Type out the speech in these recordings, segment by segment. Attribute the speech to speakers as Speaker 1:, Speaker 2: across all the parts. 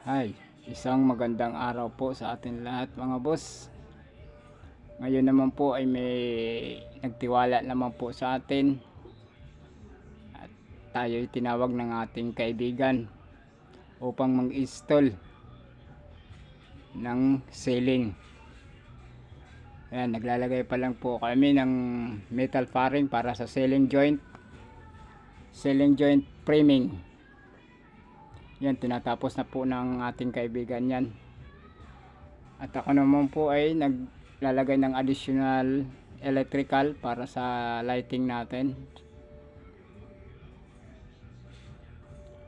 Speaker 1: Hi, isang magandang araw po sa atin lahat mga boss. Ngayon naman po ay may nagtiwala naman po sa atin at tayo ay tinawag ng ating kaibigan upang mag-install ng ceiling. Ayan, naglalagay pa lang po kami ng metal faring para sa ceiling joint framing. Yan, tinatapos na po ng ating kaibigan yan. At ako naman po ay naglalagay ng additional electrical para sa lighting natin,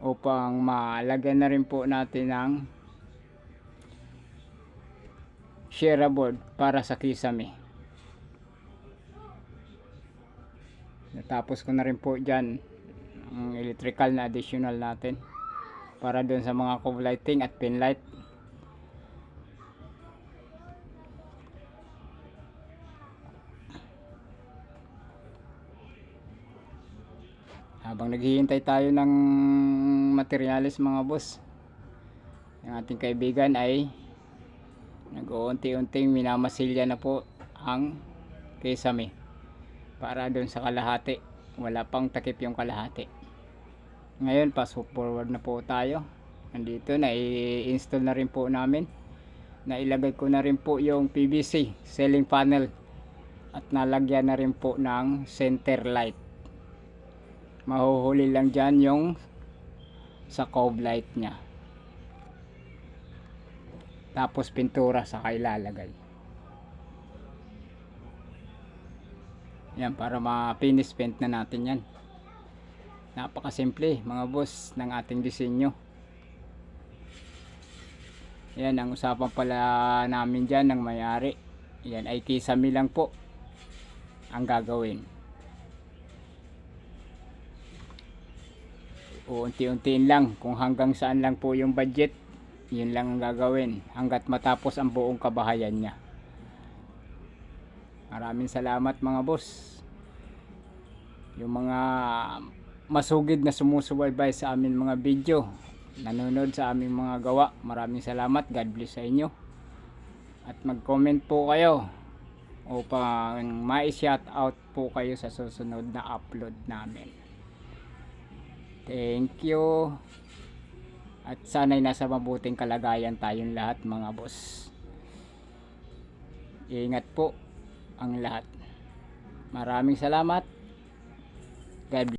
Speaker 1: upang malagyan na rin po natin ng shear board para sa kisame. Natapos ko na rin po dyan ang electrical na additional natin para dun sa mga cove lighting at pin light. Habang naghihintay tayo ng materyales mga boss, yung ating kaibigan ay nag-uunti-unting minamasilya na po ang kisame para dun sa kalahati. Wala pang takip yung kalahati. Ngayon pass forward na po tayo. Nandito na i-install na rin po namin. Nailagay ko na rin po yung PVC ceiling panel at nalagyan na rin po ng center light. Mahuhuli lang dyan yung sa cove light nya, tapos pintura sa ilalagay. Yan, para ma-finish paint na natin yan. Napakasimple mga boss ng ating disenyo. Yan ang usapan pala namin dyan ng may-ari. Yan ay kisame lang po ang gagawin. Unti-untiin lang kung hanggang saan lang po yung budget, yun lang ang gagawin hanggat matapos ang buong kabahayan niya. Maraming salamat mga boss. Yung mga masugid na sumusubaybay sa amin mga video, nanonood sa aming mga gawa, maraming salamat. God bless sa inyo. At mag-comment po kayo upang ma-shout out po kayo sa susunod na upload namin. Thank you. At sana'y nasa mabuting kalagayan tayong lahat mga boss. Ingat po ang lahat. Maraming salamat. God bless.